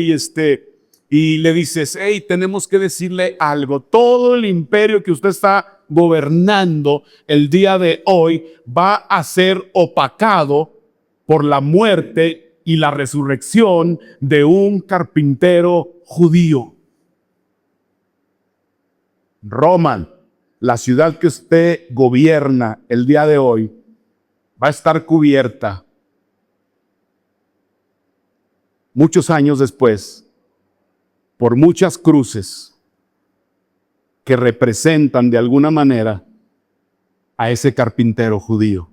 y le dices, hey, tenemos que decirle algo. Todo el imperio que usted está gobernando el día de hoy va a ser opacado por la muerte y la resurrección de un carpintero judío. Roma, la ciudad que usted gobierna el día de hoy, va a estar cubierta muchos años después por muchas cruces que representan de alguna manera a ese carpintero judío.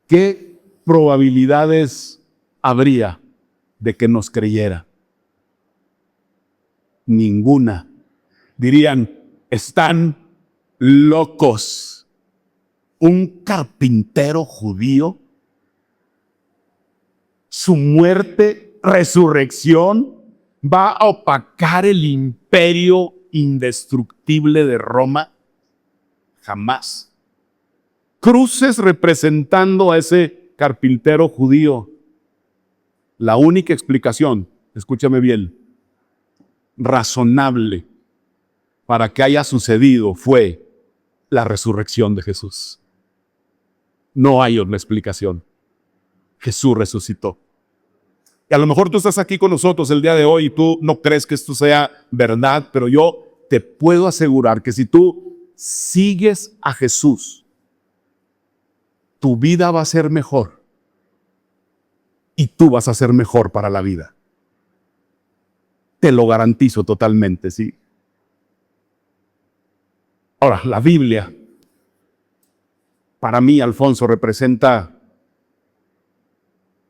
¿Qué probabilidades habría de que nos creyera? Ninguna. Dirían, están locos. ¿Un carpintero judío? Su muerte, resurrección, va a opacar el imperio indestructible de Roma. Jamás. Cruces representando a ese carpintero judío. La única explicación, escúchame bien, razonable para que haya sucedido fue la resurrección de Jesús. No hay otra explicación. Jesús resucitó. Y a lo mejor tú estás aquí con nosotros el día de hoy y tú no crees que esto sea verdad, pero yo te puedo asegurar que si tú sigues a Jesús, tu vida va a ser mejor y tú vas a ser mejor para la vida. Te lo garantizo totalmente, ¿sí? Ahora, la Biblia, para mí, Alfonso, representa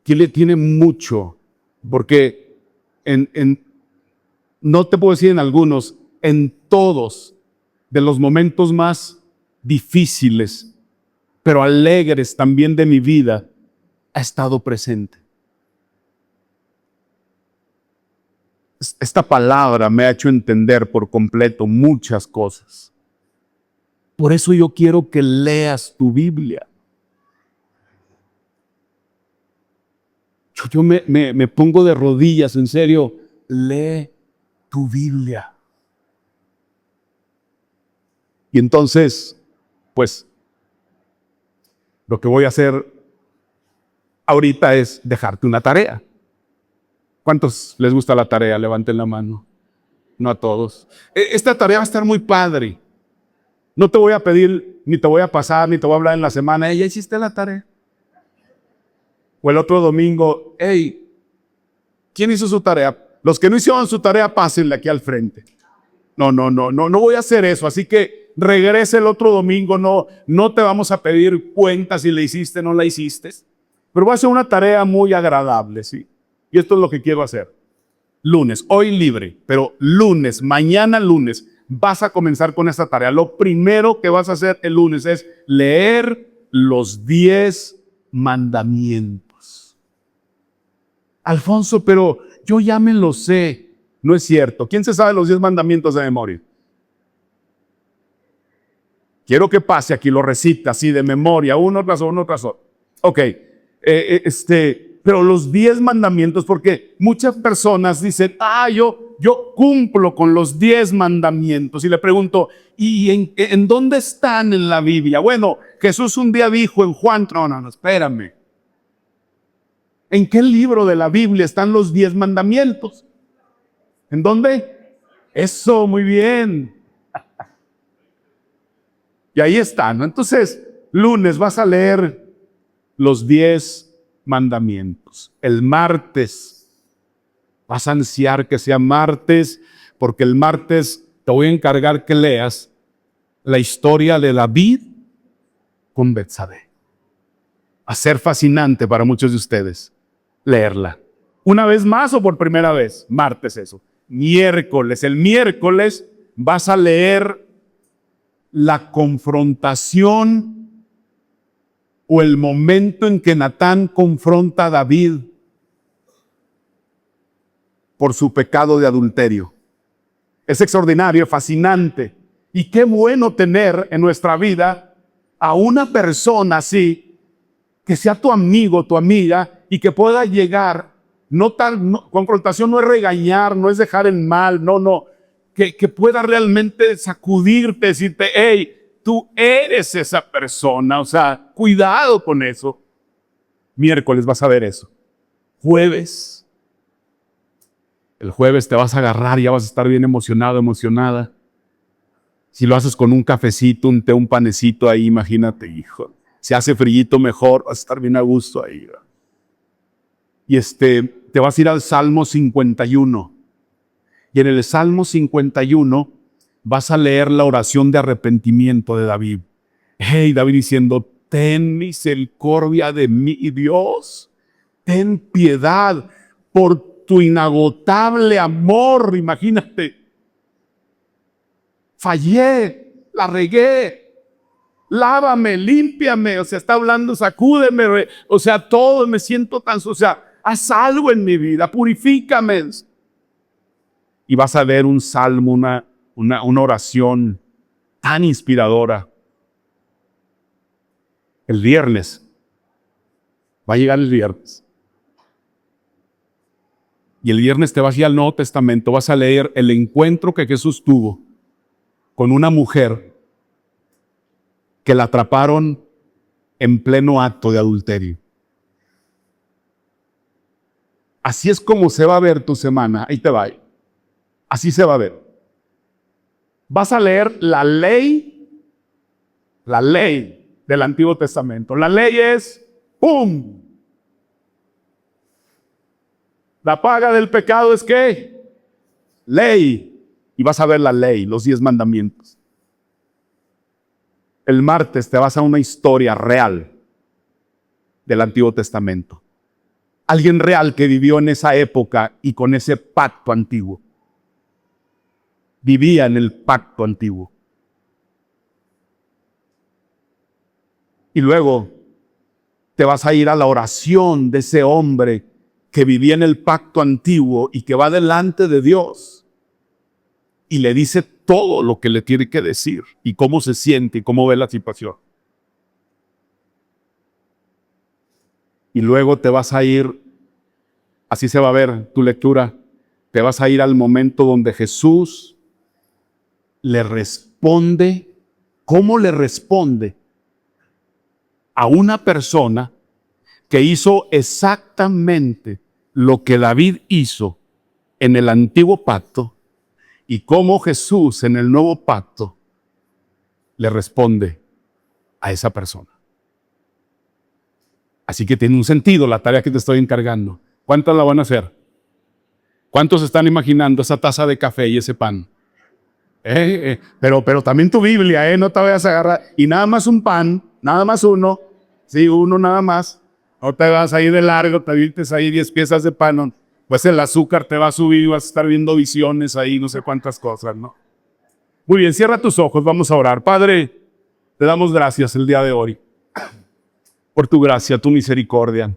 que le tiene mucho, porque no te puedo decir en algunos, en todos de los momentos más difíciles, pero alegres también de mi vida, ha estado presente. Esta palabra me ha hecho entender por completo muchas cosas. Por eso yo quiero que leas tu Biblia. Yo me pongo de rodillas, en serio, lee tu Biblia. Y entonces, pues, lo que voy a hacer ahorita es dejarte una tarea. ¿Cuántos les gusta la tarea? Levanten la mano. No a todos. Esta tarea va a estar muy padre. No te voy a pedir, ni te voy a pasar, ni te voy a hablar en la semana. ¿Ya hiciste la tarea? O el otro domingo, hey, ¿quién hizo su tarea? Los que no hicieron su tarea, pásenle aquí al frente. No voy a hacer eso. Así que regrese el otro domingo. No te vamos a pedir cuentas si la hiciste o no la hiciste. Pero va a ser una tarea muy agradable, ¿sí? Y esto es lo que quiero hacer. Lunes, hoy libre, pero lunes, mañana lunes, vas a comenzar con esta tarea. Lo primero que vas a hacer el lunes es leer los 10 mandamientos. Alfonso, pero yo ya me lo sé. No es cierto. ¿Quién se sabe los 10 mandamientos de memoria? Quiero que pase aquí, lo recita así de memoria, uno tras otro. Ok, pero los 10 mandamientos, porque muchas personas dicen, yo cumplo con los 10 mandamientos. Y le pregunto, ¿y en dónde están en la Biblia? Bueno, Jesús un día dijo en Juan, no, espérame. ¿En qué libro de la Biblia están los 10 mandamientos? ¿En dónde? Eso, muy bien. Y ahí están, ¿no? Entonces, lunes vas a leer los 10 mandamientos. El martes vas a ansiar que sea martes, porque el martes te voy a encargar que leas la historia de David con Betsabé. Va a ser fascinante para muchos de ustedes leerla. ¿Una vez más o por primera vez? Martes eso. Miércoles. El miércoles vas a leer la confrontación o el momento en que Natán confronta a David por su pecado de adulterio. Es extraordinario, fascinante. Y qué bueno tener en nuestra vida a una persona así, que sea tu amigo, tu amiga, y que pueda llegar, confrontación no es regañar, no es dejar en mal, que pueda realmente sacudirte, decirte, hey, tú eres esa persona, o sea, cuidado con eso. Miércoles vas a ver eso. Jueves, el jueves te vas a agarrar, ya vas a estar bien emocionado, emocionada. Si lo haces con un cafecito, un té, un panecito ahí, imagínate, hijo. Si hace frillito mejor, vas a estar bien a gusto ahí. Y te vas a ir al Salmo 51. Y en el Salmo 51 vas a leer la oración de arrepentimiento de David. Hey, David diciendo, ten misericordia de mí, Dios. Ten piedad por tu inagotable amor. Imagínate. Fallé, la regué. Lávame, límpiame. O sea, está hablando, sacúdeme. O sea, todo me siento tan... O sea, haz algo en mi vida, purifícame. Y vas a ver un salmo, una oración tan inspiradora. El viernes, va a llegar el viernes. Y el viernes te vas a ir al Nuevo Testamento, vas a leer el encuentro que Jesús tuvo con una mujer que la atraparon en pleno acto de adulterio. Así es como se va a ver tu semana. Ahí te va. Así se va a ver. Vas a leer la ley del Antiguo Testamento. La ley es, ¡pum! La paga del pecado es ¿qué? Ley. Y vas a ver la ley, los 10 mandamientos. El martes te vas a una historia real del Antiguo Testamento. Alguien real que vivió en esa época y con ese pacto antiguo. Vivía en el pacto antiguo. Y luego te vas a ir a la oración de ese hombre que vivía en el pacto antiguo y que va delante de Dios y le dice todo lo que le tiene que decir y cómo se siente y cómo ve la situación. Y luego te vas a ir, así se va a ver tu lectura, te vas a ir al momento donde Jesús le responde. ¿Cómo le responde a una persona que hizo exactamente lo que David hizo en el antiguo pacto? Y cómo Jesús en el nuevo pacto le responde a esa persona. Así que tiene un sentido la tarea que te estoy encargando. ¿Cuántas la van a hacer? ¿Cuántos están imaginando esa taza de café y ese pan? Pero también tu Biblia, no te vayas a agarrar. Y nada más un pan, nada más uno. Sí, uno nada más. No te vas a ir de largo, te vistes ahí 10 piezas de pan. Pues el azúcar te va a subir y vas a estar viendo visiones ahí, no sé cuántas cosas, ¿no? Muy bien, cierra tus ojos, vamos a orar. Padre, te damos gracias el día de hoy por tu gracia, tu misericordia.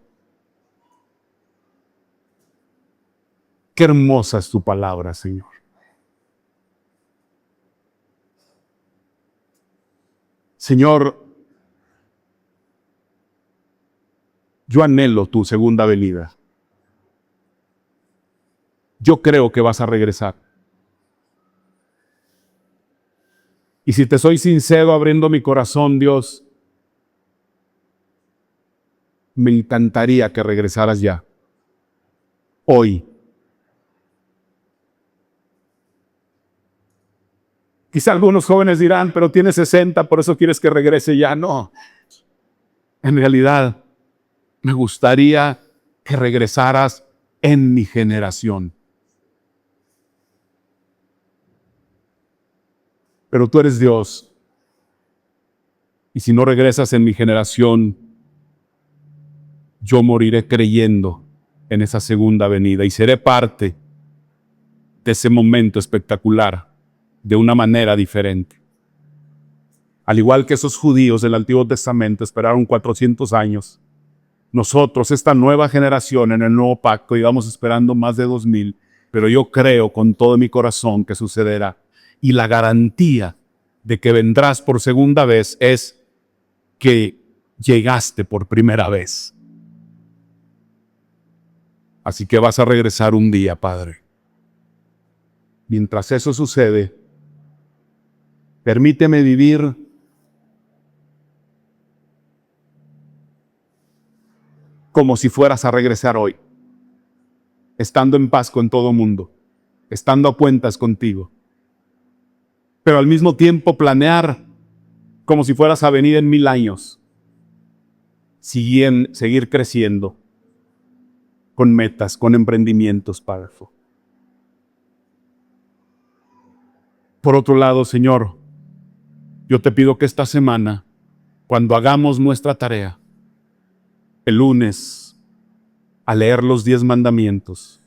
Qué hermosa es tu palabra, Señor. Señor, yo anhelo tu segunda venida. Yo creo que vas a regresar. Y si te soy sincero, abriendo mi corazón, Dios, me encantaría que regresaras ya. Hoy. Quizá algunos jóvenes dirán, pero tienes 60, por eso quieres que regrese ya. No. En realidad, me gustaría que regresaras en mi generación. Pero tú eres Dios. Y si no regresas en mi generación, yo moriré creyendo en esa segunda venida y seré parte de ese momento espectacular de una manera diferente. Al igual que esos judíos del Antiguo Testamento esperaron 400 años, nosotros, esta nueva generación en el nuevo pacto, íbamos esperando más de 2000, pero yo creo con todo mi corazón que sucederá. Y la garantía de que vendrás por segunda vez es que llegaste por primera vez. Así que vas a regresar un día, Padre. Mientras eso sucede, permíteme vivir como si fueras a regresar hoy, estando en paz con todo mundo, estando a cuentas contigo, pero al mismo tiempo planear como si fueras a venir en 1000 años, seguir creciendo con metas, con emprendimientos, Padre. Por otro lado, Señor, yo te pido que esta semana, cuando hagamos nuestra tarea, el lunes, a leer los 10 mandamientos,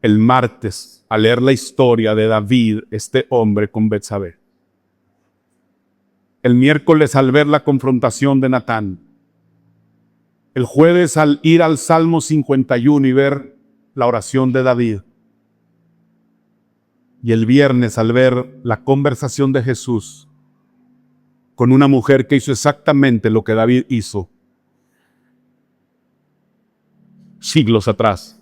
el martes, a leer la historia de David, este hombre con Betsabé, el miércoles al ver la confrontación de Natán, el jueves al ir al Salmo 51 y ver la oración de David, y el viernes al ver la conversación de Jesús con una mujer que hizo exactamente lo que David hizo siglos atrás.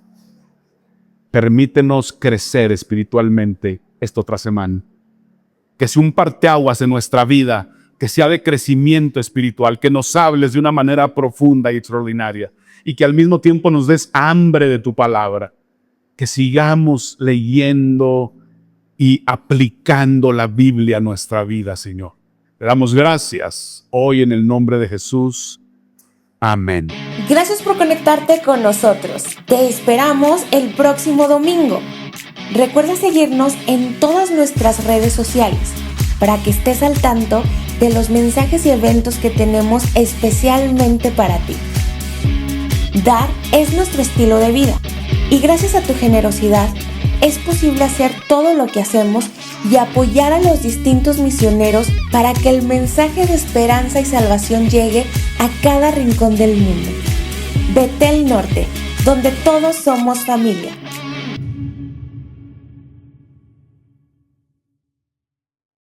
Permítenos crecer espiritualmente esta otra semana. Que sea un parteaguas en nuestra vida, que sea de crecimiento espiritual, que nos hables de una manera profunda y extraordinaria y que al mismo tiempo nos des hambre de tu palabra. Que sigamos leyendo y aplicando la Biblia a nuestra vida, Señor. Le damos gracias hoy en el nombre de Jesús. Amén. Gracias por conectarte con nosotros. Te esperamos el próximo domingo. Recuerda seguirnos en todas nuestras redes sociales para que estés al tanto de los mensajes y eventos que tenemos especialmente para ti. Dar es nuestro estilo de vida y gracias a tu generosidad es posible hacer todo lo que hacemos y apoyar a los distintos misioneros para que el mensaje de esperanza y salvación llegue a cada rincón del mundo. Betel Norte, donde todos somos familia.